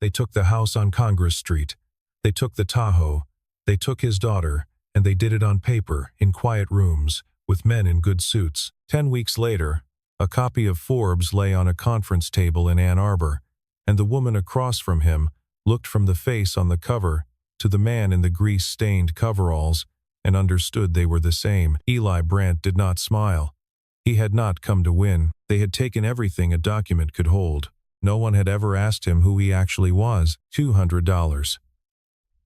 They took the house on Congress Street. They took the Tahoe. They took his daughter, and they did it on paper, in quiet rooms, with men in good suits. 10 weeks later, a copy of Forbes lay on a conference table in Ann Arbor, and the woman across from him looked from the face on the cover to the man in the grease-stained coveralls and understood they were the same. Eli Brandt did not smile. He had not come to win. They had taken everything a document could hold. No one had ever asked him who he actually was. $200.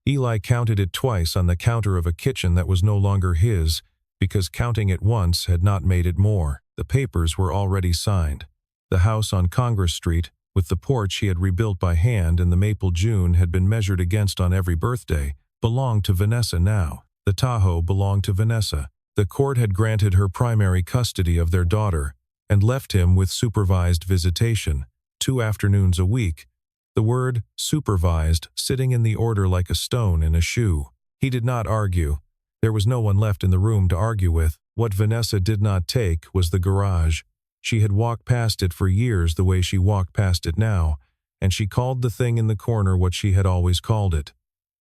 Eli counted it twice on the counter of a kitchen that was no longer his, because counting it once had not made it more. The papers were already signed. The house on Congress Street, with the porch he had rebuilt by hand and the maple June had been measured against on every birthday, belonged to Vanessa now. The Tahoe belonged to Vanessa. The court had granted her primary custody of their daughter and left him with supervised visitation, 2 afternoons a week. The word supervised sitting in the order like a stone in a shoe. He did not argue. There was no one left in the room to argue with. What Vanessa did not take was the garage. She had walked past it for years the way she walked past it now, and she called the thing in the corner what she had always called it.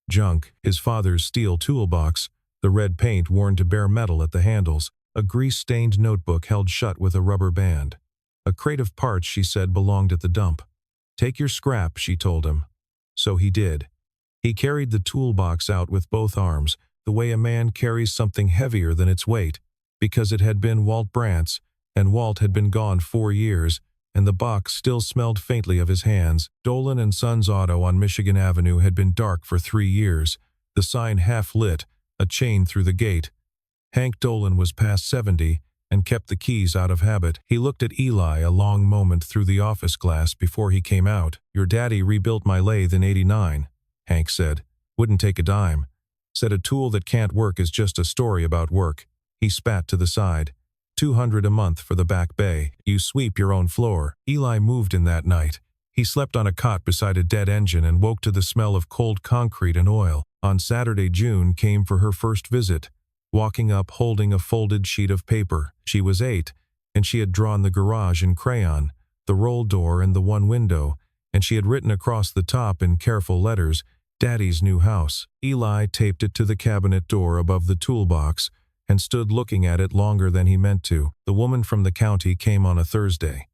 Junk, his father's steel toolbox, the red paint worn to bare metal at the handles, a grease-stained notebook held shut with a rubber band. A crate of parts, she said, belonged at the dump. Take your scrap, she told him. So he did. He carried the toolbox out with both arms, the way a man carries something heavier than its weight, because it had been Walt Brandt's, and Walt had been gone 4 years, and the box still smelled faintly of his hands. Dolan and Sons Auto on Michigan Avenue had been dark for 3 years, the sign half lit, a chain through the gate. Hank Dolan was past 70 and kept the keys out of habit. He looked at Eli a long moment through the office glass before he came out. Your daddy rebuilt my lathe in '89, Hank said. Wouldn't take a dime. Said a tool that can't work is just a story about work. He spat to the side. $200 a month for the back bay. You sweep your own floor. Eli moved in that night. He slept on a cot beside a dead engine and woke to the smell of cold concrete and oil. On Saturday, June came for her first visit, walking up holding a folded sheet of paper. She was 8, and she had drawn the garage in crayon, the roll door and the one window, and she had written across the top in careful letters, Daddy's new house. Eli taped it to the cabinet door above the toolbox and stood looking at it longer than he meant to. The woman from the county came on a Thursday.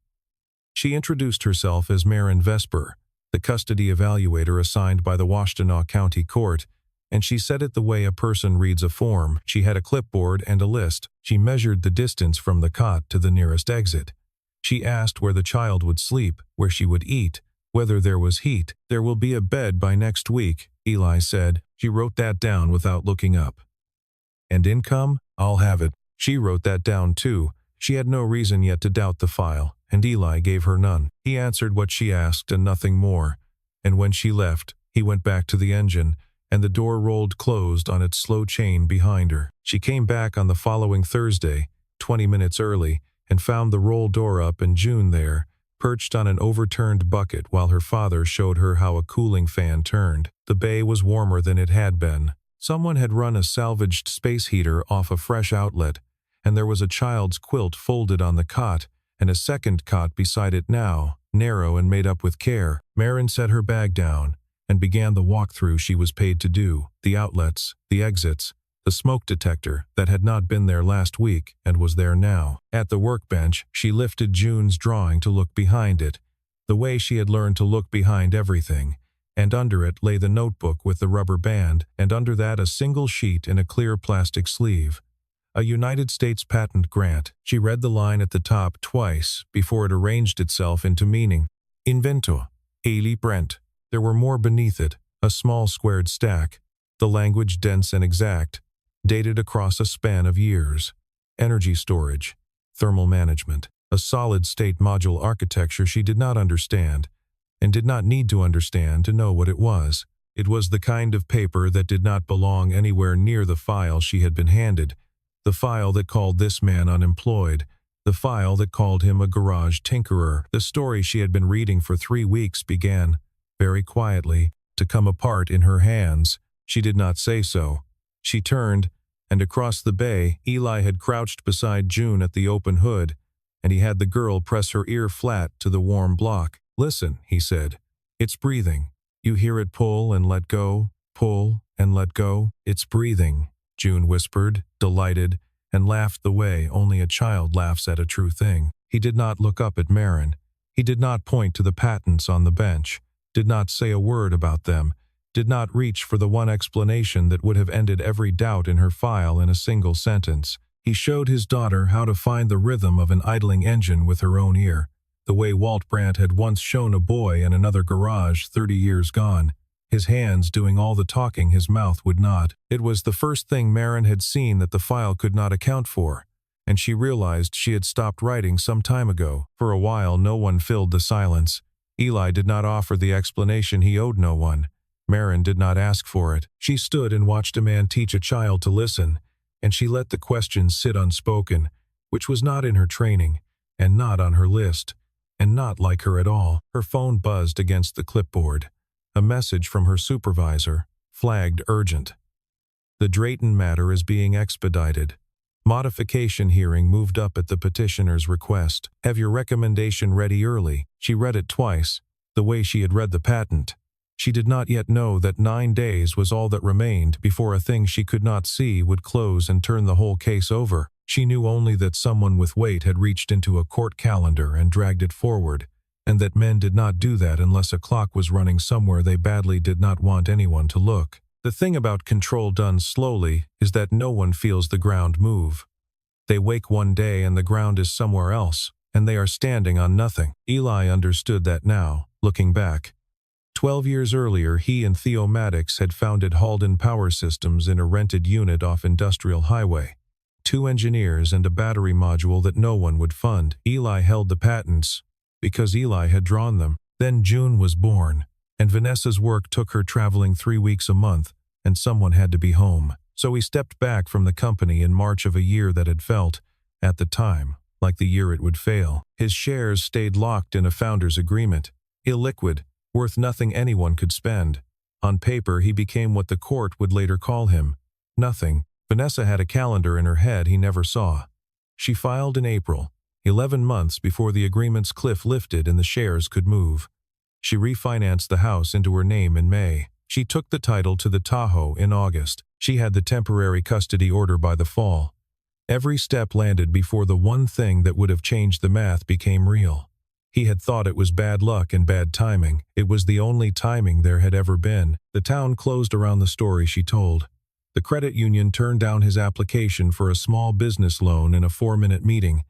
She introduced herself as Maren Vesper, the custody evaluator assigned by the Washtenaw County Court, and she said it the way a person reads a form. She had a clipboard and a list. She measured the distance from the cot to the nearest exit. She asked where the child would sleep, where she would eat, whether there was heat. There will be a bed by next week, Eli said. She wrote that down without looking up. And income? I'll have it. She wrote that down too. She had no reason yet to doubt the file, and Eli gave her none. He answered what she asked and nothing more. And when she left, he went back to the engine, and the door rolled closed on its slow chain behind her. She came back on the following Thursday, 20 minutes early, and found the roll door up and June there, perched on an overturned bucket while her father showed her how a cooling fan turned. The bay was warmer than it had been. Someone had run a salvaged space heater off a fresh outlet, and there was a child's quilt folded on the cot, and a second cot beside it now, narrow and made up with care. Maren set her bag down and began the walkthrough she was paid to do, the outlets, the exits, the smoke detector that had not been there last week and was there now. At the workbench, she lifted June's drawing to look behind it, the way she had learned to look behind everything, and under it lay the notebook with the rubber band, and under that a single sheet in a clear plastic sleeve. A United States patent grant. She read the line at the top twice before it arranged itself into meaning. Inventor, Eli Brandt. There were more beneath it, a small squared stack, the language dense and exact, dated across a span of years. Energy storage, thermal management, a solid-state module architecture she did not understand, and did not need to understand to know what it was. It was the kind of paper that did not belong anywhere near the file she had been handed, the file that called this man unemployed, the file that called him a garage tinkerer. The story she had been reading for 3 weeks began, very quietly, to come apart in her hands. She did not say so. She turned, and across the bay, Eli had crouched beside June at the open hood, and he had the girl press her ear flat to the warm block. Listen, he said. It's breathing. You hear it pull and let go, pull and let go. It's breathing, June whispered, delighted, and laughed the way only a child laughs at a true thing. He did not look up at Marin. He did not point to the patents on the bench, did not say a word about them, did not reach for the one explanation that would have ended every doubt in her file in a single sentence. He showed his daughter how to find the rhythm of an idling engine with her own ear, the way Walt Brandt had once shown a boy in another garage 30 years gone, his hands doing all the talking his mouth would not. It was the first thing Marin had seen that the file could not account for, and she realized she had stopped writing some time ago. For a while no one filled the silence. Eli did not offer the explanation he owed no one. Marin did not ask for it. She stood and watched a man teach a child to listen, and she let the questions sit unspoken, which was not in her training, and not on her list, and not like her at all. Her phone buzzed against the clipboard. A message from her supervisor, flagged urgent. The Drayton matter is being expedited. Modification hearing moved up at the petitioner's request. Have your recommendation ready early. She read it twice, the way she had read the patent. She did not yet know that 9 days was all that remained before a thing she could not see would close and turn the whole case over. She knew only that someone with weight had reached into a court calendar and dragged it forward, and that men did not do that unless a clock was running somewhere they badly did not want anyone to look. The thing about control done slowly is that no one feels the ground move. They wake one day and the ground is somewhere else, and they are standing on nothing. Eli understood that now, looking back. 12 years earlier, he and Theo Maddox had founded Halden Power Systems in a rented unit off Industrial Highway. 2 engineers and a battery module that no one would fund. Eli held the patents because Eli had drawn them. Then June was born, and Vanessa's work took her traveling 3 weeks a month, and someone had to be home. So he stepped back from the company in March of a year that had felt, at the time, like the year it would fail. His shares stayed locked in a founder's agreement, illiquid, worth nothing anyone could spend. On paper, he became what the court would later call him, nothing. Vanessa had a calendar in her head he never saw. She filed in April, 11 months before the agreement's cliff lifted and the shares could move. She refinanced the house into her name in May. She took the title to the Tahoe in August. She had the temporary custody order by the fall. Every step landed before the one thing that would have changed the math became real. He had thought it was bad luck and bad timing. It was the only timing there had ever been. The town closed around the story she told. The credit union turned down his application for a small business loan in a 4-minute meeting.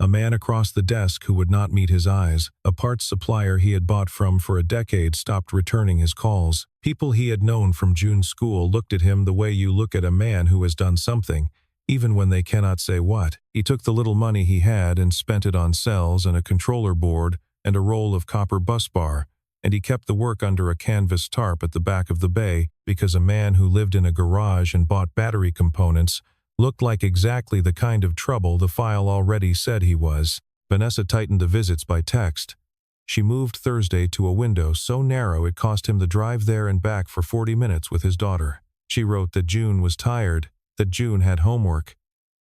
A man across the desk who would not meet his eyes, a parts supplier he had bought from for a decade, stopped returning his calls. People he had known from June's school looked at him the way you look at a man who has done something, even when they cannot say what. He took the little money he had and spent it on cells and a controller board and a roll of copper bus bar, and he kept the work under a canvas tarp at the back of the bay because a man who lived in a garage and bought battery components looked like exactly the kind of trouble the file already said he was. Vanessa tightened the visits by text. She moved Thursday to a window so narrow it cost him the drive there and back for 40 minutes with his daughter. She wrote that June was tired, that June had homework,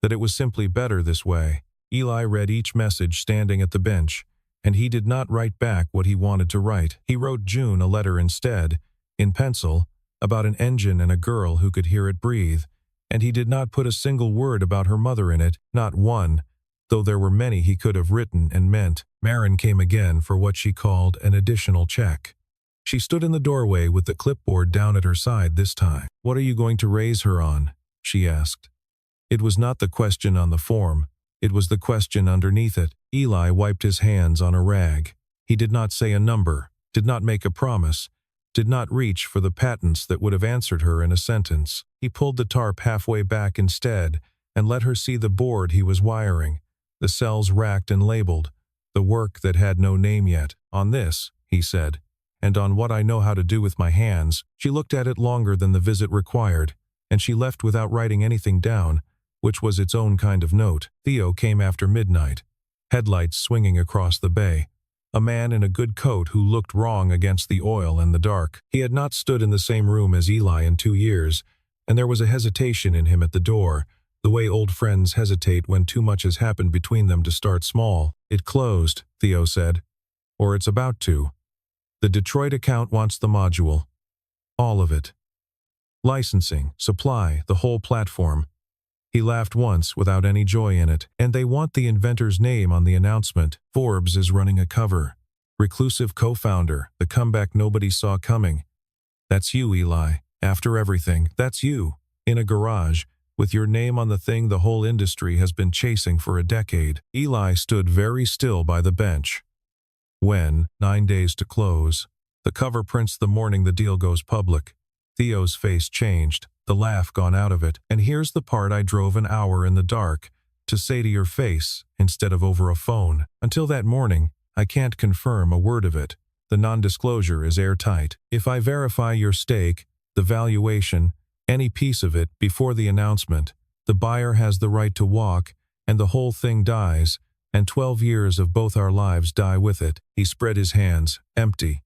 that it was simply better this way. Eli read each message standing at the bench, and he did not write back what he wanted to write. He wrote June a letter instead, in pencil, about an engine and a girl who could hear it breathe, and he did not put a single word about her mother in it, not one, though there were many he could have written and meant. Marin came again for what she called an additional check. She stood in the doorway with the clipboard down at her side this time. "What are you going to raise her on?" she asked. It was not the question on the form. It was the question underneath it. Eli wiped his hands on a rag. He did not say a number, did not make a promise, did not reach for the patents that would have answered her in a sentence. He pulled the tarp halfway back instead and let her see the board he was wiring, the cells racked and labeled, the work that had no name yet. "On this," he said, "and on what I know how to do with my hands." She looked at it longer than the visit required, and she left without writing anything down, which was its own kind of note. Theo came after midnight, headlights swinging across the bay. A man in a good coat who looked wrong against the oil and the dark. He had not stood in the same room as Eli in 2 years, and there was a hesitation in him at the door, the way old friends hesitate when too much has happened between them to start small. "It closed," Theo said. "Or it's about to." The Detroit account wants the module. All of it. Licensing, supply, the whole platform. He laughed once without any joy in it. And they want the inventor's name on the announcement. Forbes is running a cover. Reclusive co-founder, the comeback nobody saw coming. That's you, Eli. After everything, that's you. In a garage, with your name on the thing the whole industry has been chasing for a decade. Eli stood very still by the bench. When, 9 days to close, the cover prints the morning the deal goes public, Theo's face changed, the laugh gone out of it. And here's the part I drove an hour in the dark to say to your face instead of over a phone. Until that morning, I can't confirm a word of it. The non-disclosure is airtight. If I verify your stake, the valuation, any piece of it before the announcement, the buyer has the right to walk, and the whole thing dies, and 12 years of both our lives die with it. He spread his hands, empty.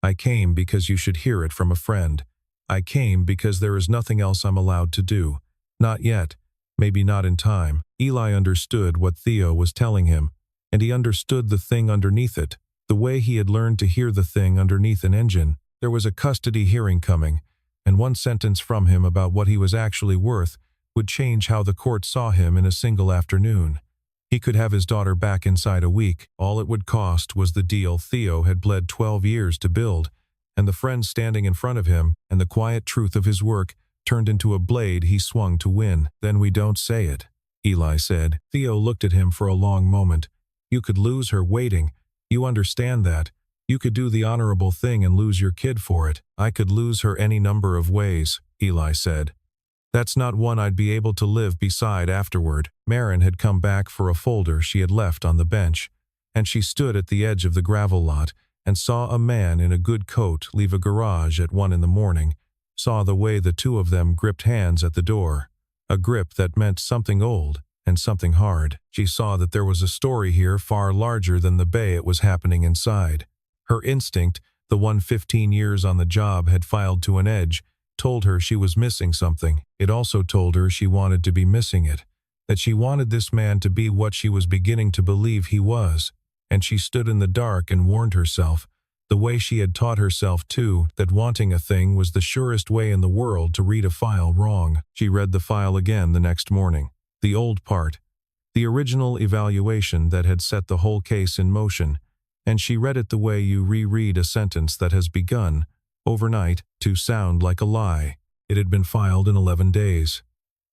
I came because you should hear it from a friend. I came because there is nothing else I'm allowed to do. Not yet. Maybe not in time. Eli understood what Theo was telling him, and he understood the thing underneath it, the way he had learned to hear the thing underneath an engine. There was a custody hearing coming, and one sentence from him about what he was actually worth would change how the court saw him in a single afternoon. He could have his daughter back inside a week. All it would cost was the deal Theo had bled 12 years to build, and the friend standing in front of him, and the quiet truth of his work turned into a blade he swung to win. Then we don't say it, Eli said. Theo looked at him for a long moment. You could lose her waiting. You understand that. You could do the honorable thing and lose your kid for it. I could lose her any number of ways, Eli said. That's not one I'd be able to live beside afterward. Marin had come back for a folder she had left on the bench, and she stood at the edge of the gravel lot and saw a man in a good coat leave a garage at 1 a.m, saw the way the two of them gripped hands at the door, a grip that meant something old and something hard. She saw that there was a story here far larger than the bay it was happening inside. Her instinct, the one 15 years on the job had filed to an edge, told her she was missing something. It also told her she wanted to be missing it, that she wanted this man to be what she was beginning to believe he was. And she stood in the dark and warned herself, the way she had taught herself too, that wanting a thing was the surest way in the world to read a file wrong. She read the file again the next morning, the old part, the original evaluation that had set the whole case in motion, and she read it the way you reread a sentence that has begun, overnight, to sound like a lie. It had been filed in 11 days.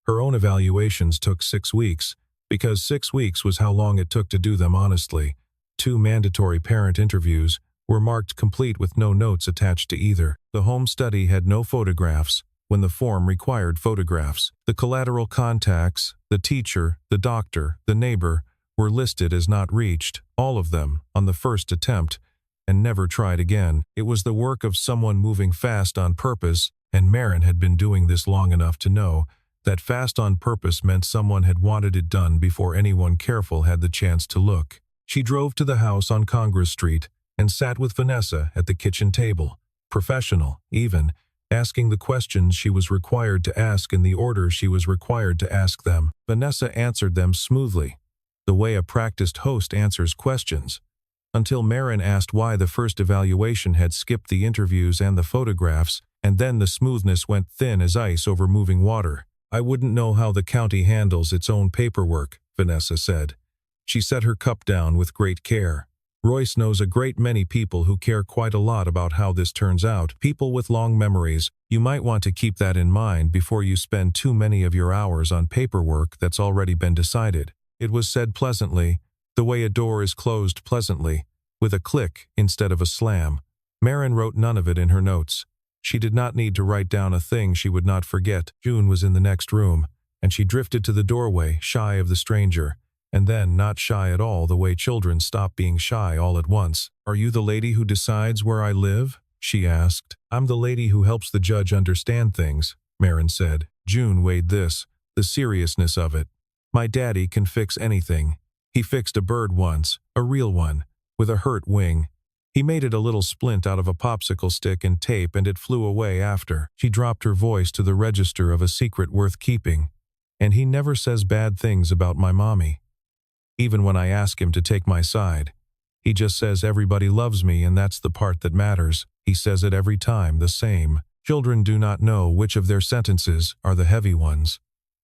Her own evaluations took 6 weeks, because 6 weeks was how long it took to do them honestly. 2 mandatory parent interviews were marked complete with no notes attached to either. The home study had no photographs when the form required photographs. The collateral contacts, the teacher, the doctor, the neighbor, were listed as not reached, all of them, on the first attempt, and never tried again. It was the work of someone moving fast on purpose, and Marin had been doing this long enough to know that fast on purpose meant someone had wanted it done before anyone careful had the chance to look. She drove to the house on Congress Street and sat with Vanessa at the kitchen table, professional, even, asking the questions she was required to ask in the order she was required to ask them. Vanessa answered them smoothly, the way a practiced host answers questions, until Marin asked why the first evaluation had skipped the interviews and the photographs, and then the smoothness went thin as ice over moving water. I wouldn't know how the county handles its own paperwork, Vanessa said. She set her cup down with great care. Royce knows a great many people who care quite a lot about how this turns out. People with long memories. You might want to keep that in mind before you spend too many of your hours on paperwork that's already been decided. It was said pleasantly, the way a door is closed pleasantly, with a click instead of a slam. Marin wrote none of it in her notes. She did not need to write down a thing she would not forget. June was in the next room, and she drifted to the doorway, shy of the stranger. And then not shy at all, the way children stop being shy all at once. Are you the lady who decides where I live? She asked. I'm the lady who helps the judge understand things, Marin said. June weighed this, the seriousness of it. My daddy can fix anything. He fixed a bird once, a real one, with a hurt wing. He made it a little splint out of a popsicle stick and tape, and it flew away after. She dropped her voice to the register of a secret worth keeping. And he never says bad things about my mommy. Even when I ask him to take my side. He just says everybody loves me and that's the part that matters. He says it every time the same. Children do not know which of their sentences are the heavy ones.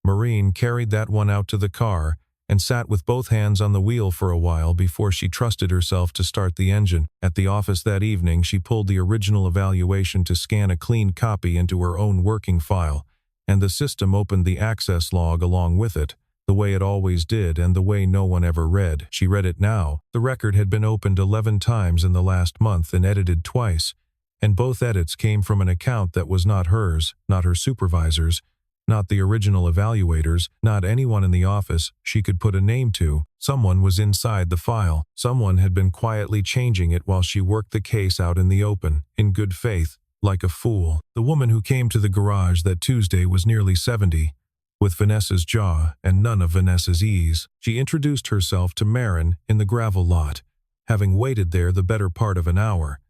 Maureen carried that one out to the car and sat with both hands on the wheel for a while before she trusted herself to start the engine. At the office that evening, she pulled the original evaluation to scan a clean copy into her own working file, and the system opened the access log along with it, the way it always did and the way no one ever read. She read it now. The record had been opened 11 times in the last month and edited twice, and both edits came from an account that was not hers, not her supervisor's, not the original evaluators, not anyone in the office she could put a name to. Someone was inside the file. Someone had been quietly changing it while she worked the case out in the open, in good faith, like a fool. The woman who came to the garage that Tuesday was nearly 70, with Vanessa's jaw and none of Vanessa's ease. She introduced herself to Marin in the gravel lot, having waited there the better part of an hour,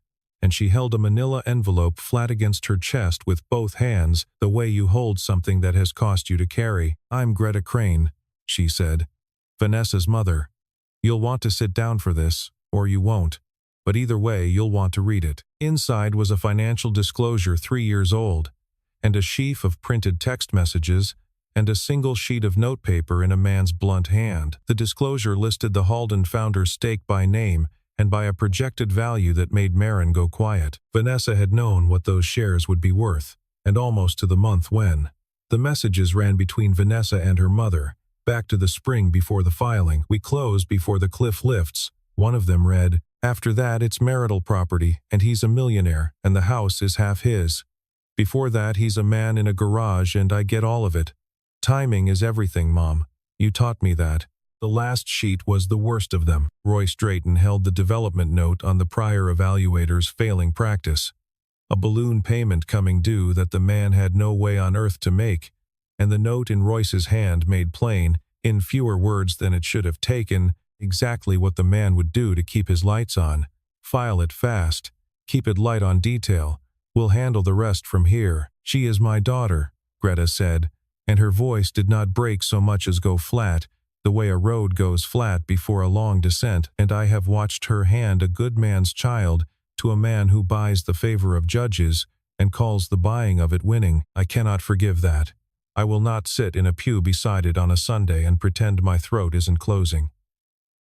and she held a manila envelope flat against her chest with both hands, the way you hold something that has cost you to carry. "I'm Greta Crane," she said. "Vanessa's mother. You'll want to sit down for this, or you won't, but either way you'll want to read it." Inside was a financial disclosure 3 years old, and a sheaf of printed text messages, and a single sheet of notepaper in a man's blunt hand. The disclosure listed the Halden founder's stake by name and by a projected value that made Marin go quiet. Vanessa had known what those shares would be worth, and almost to the month when. The messages ran between Vanessa and her mother, back to the spring before the filing. "We close before the cliff lifts." One of them read, "After that it's marital property, and he's a millionaire, and the house is half his. Before that he's a man in a garage and I get all of it. Timing is everything, Mom. You taught me that." The last sheet was the worst of them. Royce Drayton held the development note on the prior evaluator's failing practice. A balloon payment coming due that the man had no way on earth to make, and the note in Royce's hand made plain, in fewer words than it should have taken, exactly what the man would do to keep his lights on. "File it fast. Keep it light on detail. We'll handle the rest from here." "She is my daughter," Greta said, and her voice did not break so much as go flat, the way a road goes flat before a long descent, "and I have watched her hand a good man's child to a man who buys the favor of judges and calls the buying of it winning. I cannot forgive that. I will not sit in a pew beside it on a Sunday and pretend my throat isn't closing."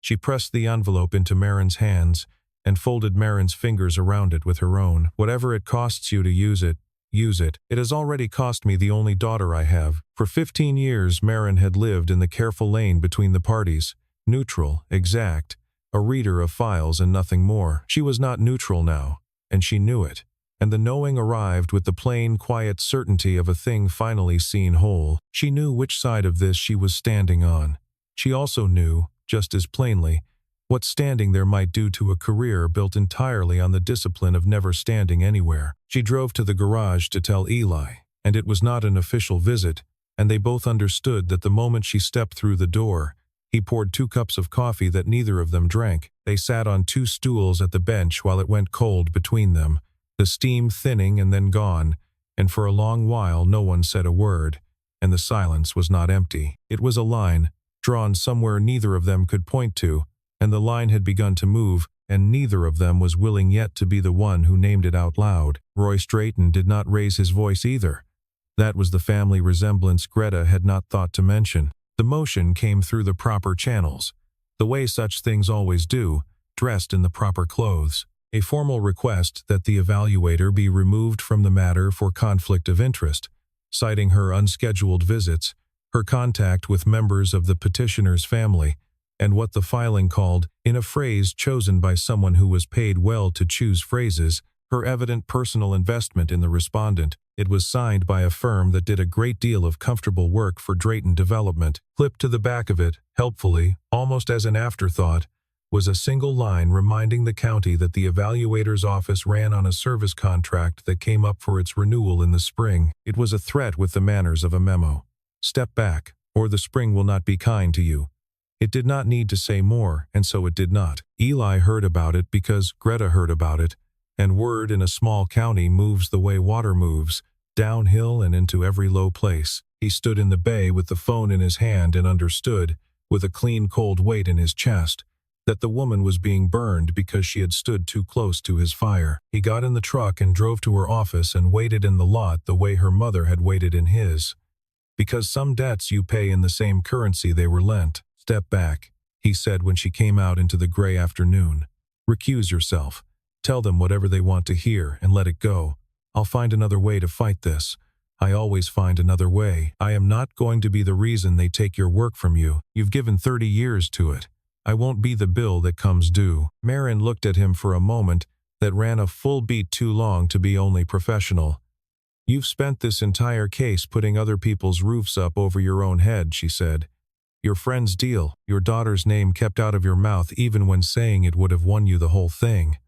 She pressed the envelope into Marin's hands and folded Marin's fingers around it with her own. "Whatever it costs you to use it, use it. It has already cost me the only daughter I have." For 15 years Marin had lived in the careful lane between the parties, neutral, exact, a reader of files and nothing more. She was not neutral now, and she knew it, and the knowing arrived with the plain, quiet certainty of a thing finally seen whole. She knew which side of this she was standing on. She also knew, just as plainly, what standing there might do to a career built entirely on the discipline of never standing anywhere. She drove to the garage to tell Eli, and it was not an official visit, and they both understood that the moment she stepped through the door, he poured 2 cups of coffee that neither of them drank. They sat on 2 stools at the bench while it went cold between them, the steam thinning and then gone, and for a long while no one said a word, and the silence was not empty. It was a line, drawn somewhere neither of them could point to, and the line had begun to move, and neither of them was willing yet to be the one who named it out loud. Royce Drayton did not raise his voice either. That was the family resemblance Greta had not thought to mention. The motion came through the proper channels, the way such things always do, dressed in the proper clothes. A formal request that the evaluator be removed from the matter for conflict of interest, citing her unscheduled visits, her contact with members of the petitioner's family, and what the filing called, in a phrase chosen by someone who was paid well to choose phrases, her evident personal investment in the respondent. It was signed by a firm that did a great deal of comfortable work for Drayton Development. Clipped to the back of it, helpfully, almost as an afterthought, was a single line reminding the county that the evaluator's office ran on a service contract that came up for its renewal in the spring. It was a threat with the manners of a memo. "Step back, or the spring will not be kind to you." It did not need to say more, and so it did not. Eli heard about it because Greta heard about it, and word in a small county moves the way water moves, downhill and into every low place. He stood in the bay with the phone in his hand and understood, with a clean cold weight in his chest, that the woman was being burned because she had stood too close to his fire. He got in the truck and drove to her office and waited in the lot the way her mother had waited in his. Because some debts you pay in the same currency they were lent. Step back, he said when she came out into the gray afternoon. Recuse yourself. Tell them whatever they want to hear and let it go. I'll find another way to fight this. I always find another way. I am not going to be the reason they take your work from you. You've given 30 years to it. I won't be the bill that comes due. Marin looked at him for a moment that ran a full beat too long to be only professional. You've spent this entire case putting other people's roofs up over your own head, she said. Your friend's deal, your daughter's name kept out of your mouth even when saying it would have won you the whole thing.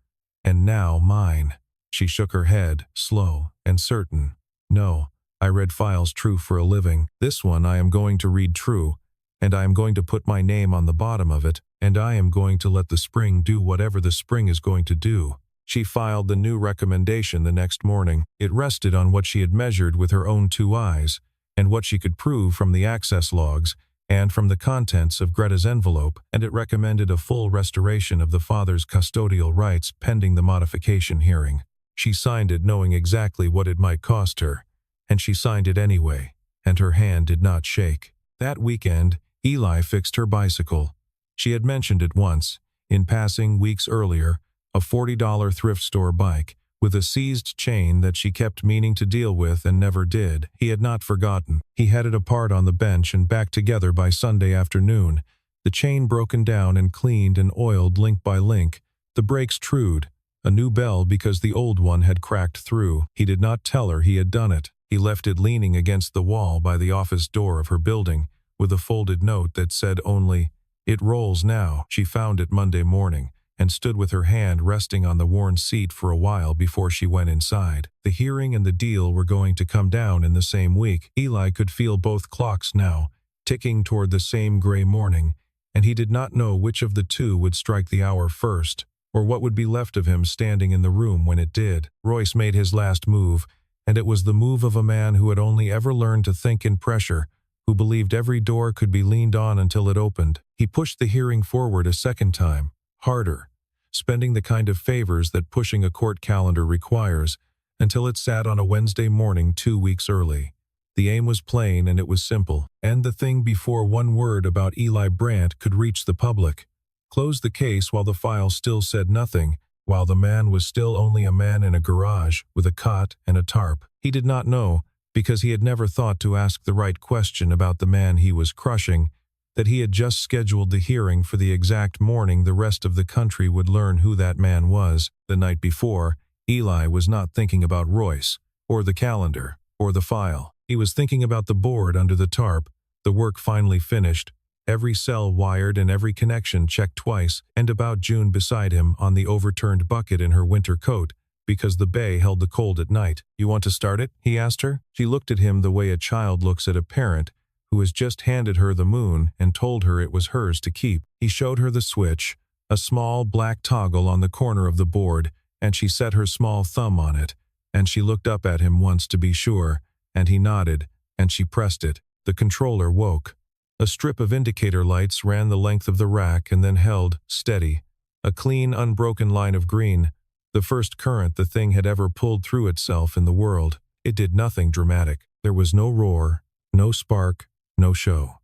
And now mine. She shook her head, slow and certain. No, I read files true for a living. This one I am going to read true, and I am going to put my name on the bottom of it, and I am going to let the spring do whatever the spring is going to do. She filed the new recommendation the next morning. It rested on what she had measured with her own 2 eyes, and what she could prove from the access logs, and from the contents of Greta's envelope, and it recommended a full restoration of the father's custodial rights pending the modification hearing. She signed it knowing exactly what it might cost her, and she signed it anyway, and her hand did not shake. That weekend, Eli fixed her bicycle. She had mentioned it once, in passing weeks earlier, a $40 thrift store bike, with a seized chain that she kept meaning to deal with and never did. He had not forgotten. He had it apart on the bench and back together by Sunday afternoon, the chain broken down and cleaned and oiled link by link, the brakes trued, a new bell because the old one had cracked through. He did not tell her he had done it. He left it leaning against the wall by the office door of her building, with a folded note that said only, "It rolls now." She found it Monday morning, and stood with her hand resting on the worn seat for a while before she went inside. The hearing and the deal were going to come down in the same week. Eli could feel both clocks now, ticking toward the same gray morning, and he did not know which of the two would strike the hour first, or what would be left of him standing in the room when it did. Royce made his last move, and it was the move of a man who had only ever learned to think in pressure, who believed every door could be leaned on until it opened. He pushed the hearing forward a second time, harder, spending the kind of favors that pushing a court calendar requires, until it sat on a Wednesday morning 2 weeks early. The aim was plain and it was simple. End the thing before one word about Eli Brandt could reach the public. Close the case while the file still said nothing, while the man was still only a man in a garage with a cot and a tarp. He did not know, because he had never thought to ask the right question about the man he was crushing, that he had just scheduled the hearing for the exact morning the rest of the country would learn who that man was. The night before, Eli was not thinking about Royce, or the calendar, or the file. He was thinking about the board under the tarp, the work finally finished, every cell wired and every connection checked twice, and about June beside him on the overturned bucket in her winter coat, because the bay held the cold at night. "You want to start it?" he asked her. She looked at him the way a child looks at a parent who has just handed her the moon and told her it was hers to keep. He showed her the switch, a small black toggle on the corner of the board, and she set her small thumb on it, and she looked up at him once to be sure, and he nodded, and she pressed it. The controller woke. A strip of indicator lights ran the length of the rack and then held, steady, a clean, unbroken line of green, the first current the thing had ever pulled through itself in the world. It did nothing dramatic. There was no roar, no spark, no show.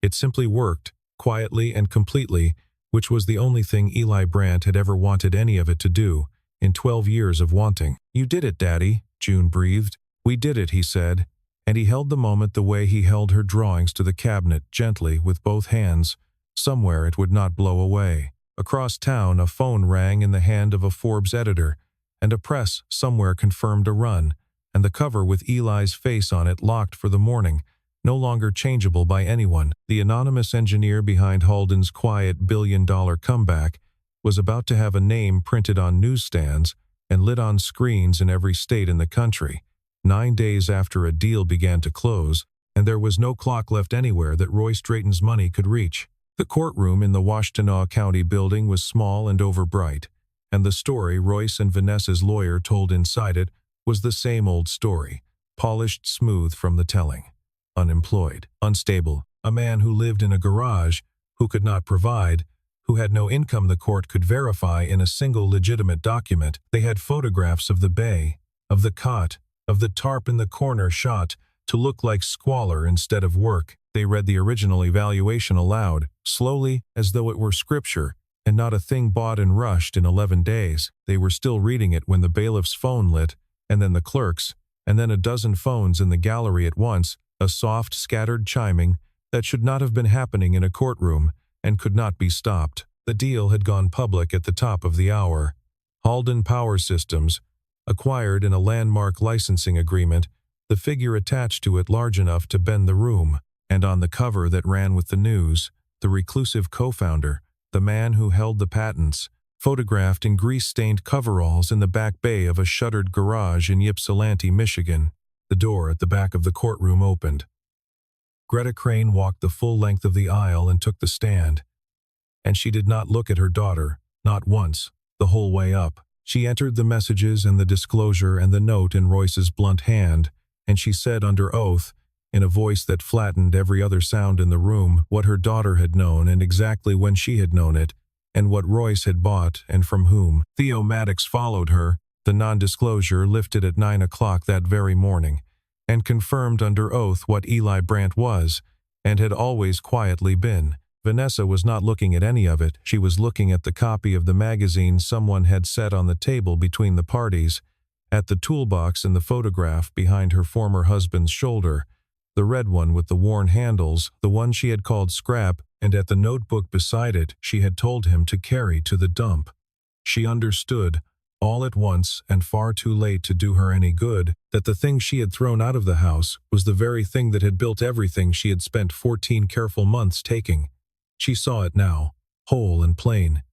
It simply worked, quietly and completely, which was the only thing Eli Brandt had ever wanted any of it to do, in 12 years of wanting. "You did it, Daddy," June breathed. "We did it," he said, and he held the moment the way he held her drawings to the cabinet, gently, with both hands. Somewhere it would not blow away. Across town, a phone rang in the hand of a Forbes editor, and a press somewhere confirmed a run, and the cover with Eli's face on it locked for the morning, no longer changeable by anyone. The anonymous engineer behind Halden's quiet billion-dollar comeback was about to have a name printed on newsstands and lit on screens in every state in the country, 9 days after a deal began to close, and there was no clock left anywhere that Royce Drayton's money could reach. The courtroom in the Washtenaw County building was small and overbright, and the story Royce and Vanessa's lawyer told inside it was the same old story, polished smooth from the telling. Unemployed, unstable, a man who lived in a garage, who could not provide, who had no income the court could verify in a single legitimate document. They had photographs of the bay, of the cot, of the tarp in the corner shot to look like squalor instead of work. They read the original evaluation aloud, slowly, as though it were scripture, and not a thing bought and rushed in 11 days. They were still reading it when the bailiff's phone lit, and then the clerk's, and then a dozen phones in the gallery at once, a soft, scattered chiming that should not have been happening in a courtroom and could not be stopped. The deal had gone public at the top of the hour. Halden Power Systems, acquired in a landmark licensing agreement, the figure attached to it large enough to bend the room, and on the cover that ran with the news, the reclusive co-founder, the man who held the patents, photographed in grease-stained coveralls in the back bay of a shuttered garage in Ypsilanti, Michigan. The door at the back of the courtroom opened. Greta Crane walked the full length of the aisle and took the stand. And she did not look at her daughter, not once, the whole way up. She entered the messages and the disclosure and the note in Royce's blunt hand, and she said under oath, in a voice that flattened every other sound in the room, what her daughter had known and exactly when she had known it, and what Royce had bought and from whom. Theo Maddox followed her, the non-disclosure lifted at 9 o'clock that very morning, and confirmed under oath what Eli Brandt was, and had always quietly been. Vanessa was not looking at any of it. She was looking at the copy of the magazine someone had set on the table between the parties, at the toolbox in the photograph behind her former husband's shoulder, the red one with the worn handles, the one she had called scrap, and at the notebook beside it she had told him to carry to the dump. She understood, all at once and far too late to do her any good, that the thing she had thrown out of the house was the very thing that had built everything she had spent 14 careful months taking. She saw it now, whole and plain.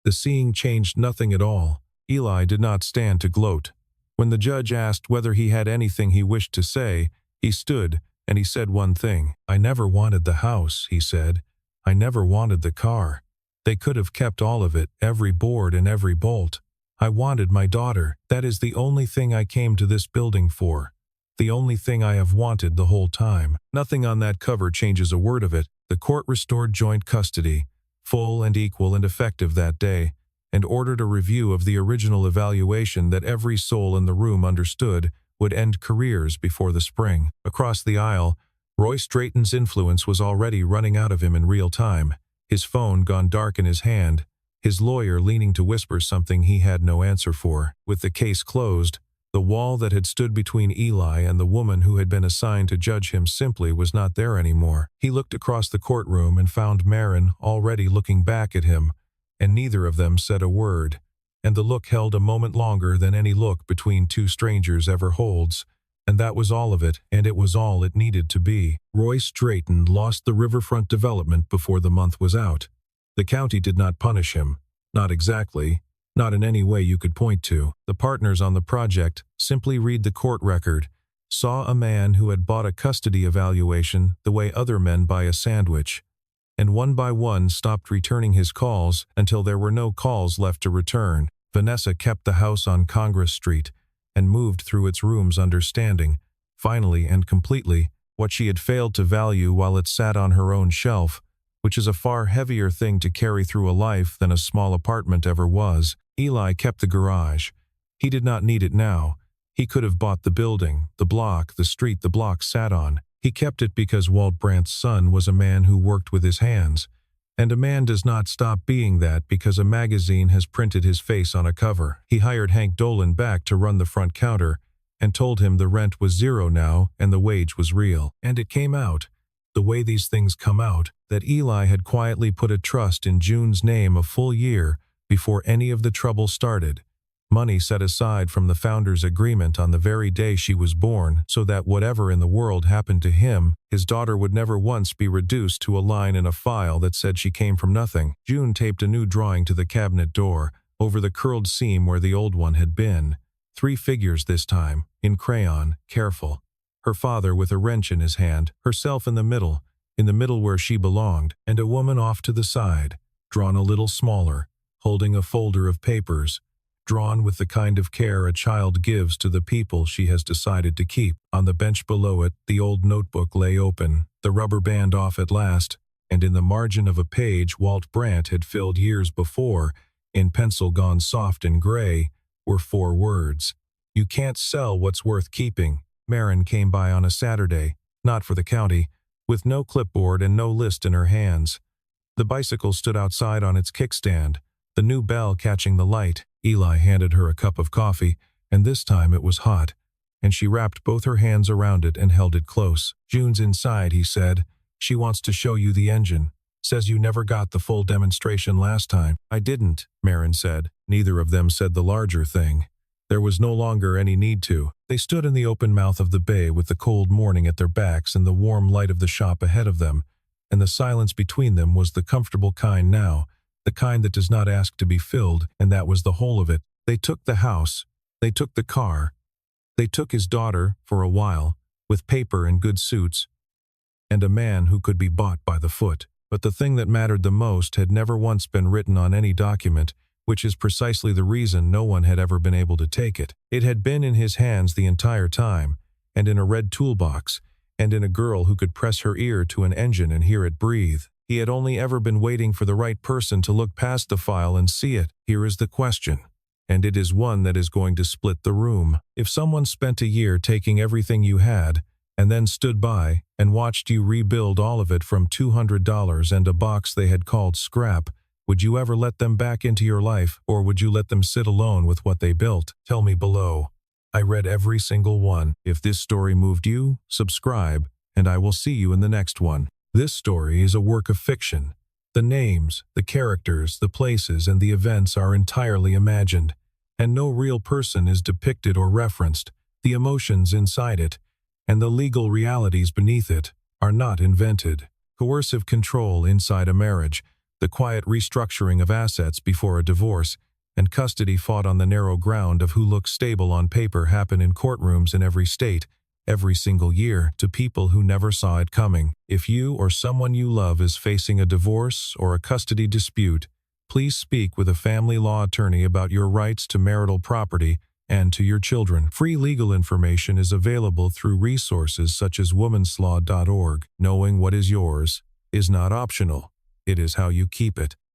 The seeing changed nothing at all. Eli did not stand to gloat. When the judge asked whether he had anything he wished to say, he stood, and he said one thing. "I never wanted the house," he said. "I never wanted the car. They could have kept all of it, every board and every bolt. I wanted my daughter. That is the only thing I came to this building for. The only thing I have wanted the whole time." Nothing on that cover changes a word of it. The court restored joint custody, full and equal and effective that day, and ordered a review of the original evaluation that every soul in the room understood would end careers before the spring. Across the aisle, Royce Drayton's influence was already running out of him in real time, his phone gone dark in his hand, his lawyer leaning to whisper something he had no answer for. With the case closed, the wall that had stood between Eli and the woman who had been assigned to judge him simply was not there anymore. He looked across the courtroom and found Marin already looking back at him, and neither of them said a word, and the look held a moment longer than any look between two strangers ever holds, and that was all of it, and it was all it needed to be. Royce Drayton lost the riverfront development before the month was out. The county did not punish him, not exactly, not in any way you could point to. The partners on the project, simply read the court record, saw a man who had bought a custody evaluation the way other men buy a sandwich, and one by one stopped returning his calls until there were no calls left to return. Vanessa kept the house on Congress Street and moved through its rooms understanding, finally and completely, what she had failed to value while it sat on her own shelf, which is a far heavier thing to carry through a life than a small apartment ever was. Eli kept the garage. He did not need it now. He could have bought the building, the block, the street the block sat on. He kept it because Walt Brandt's son was a man who worked with his hands. And a man does not stop being that because a magazine has printed his face on a cover. He hired Hank Dolan back to run the front counter and told him the rent was zero now and the wage was real. And it came out, the way these things come out, that Eli had quietly put a trust in June's name a full year before any of the trouble started. Money set aside from the founder's agreement on the very day she was born so that whatever in the world happened to him, his daughter would never once be reduced to a line in a file that said she came from nothing. June taped a new drawing to the cabinet door, over the curled seam where the old one had been. 3 figures this time, in crayon, careful. Her father with a wrench in his hand, herself in the middle where she belonged, and a woman off to the side, drawn a little smaller, holding a folder of papers, drawn with the kind of care a child gives to the people she has decided to keep. On the bench below it, the old notebook lay open, the rubber band off at last, and in the margin of a page Walt Brandt had filled years before, in pencil gone soft and gray, were 4 words. "You can't sell what's worth keeping." Marin came by on a Saturday, not for the county, with no clipboard and no list in her hands. The bicycle stood outside on its kickstand, the new bell catching the light. Eli handed her a cup of coffee, and this time it was hot, and she wrapped both her hands around it and held it close. "June's inside," he said. "She wants to show you the engine. Says you never got the full demonstration last time." "I didn't," Marin said. Neither of them said the larger thing. There was no longer any need to. They stood in the open mouth of the bay with the cold morning at their backs and the warm light of the shop ahead of them, and the silence between them was the comfortable kind now, the kind that does not ask to be filled, and that was the whole of it. They took the house. They took the car. They took his daughter, for a while, with paper and good suits, and a man who could be bought by the foot. But the thing that mattered the most had never once been written on any document, which is precisely the reason no one had ever been able to take it. It had been in his hands the entire time, and in a red toolbox, and in a girl who could press her ear to an engine and hear it breathe. He had only ever been waiting for the right person to look past the file and see it. Here is the question, and it is one that is going to split the room. If someone spent a year taking everything you had, and then stood by and watched you rebuild all of it from $200 and a box they had called scrap, would you ever let them back into your life, or would you let them sit alone with what they built? Tell me below. I read every single one. If this story moved you, subscribe, and I will see you in the next one. This story is a work of fiction. The names, the characters, the places, and the events are entirely imagined, and no real person is depicted or referenced. The emotions inside it, and the legal realities beneath it, are not invented. Coercive control inside a marriage, the quiet restructuring of assets before a divorce, and custody fought on the narrow ground of who looks stable on paper happen in courtrooms in every state, every single year, to people who never saw it coming. If you or someone you love is facing a divorce or a custody dispute, please speak with a family law attorney about your rights to marital property and to your children. Free legal information is available through resources such as womanslaw.org. Knowing what is yours is not optional. It is how you keep it.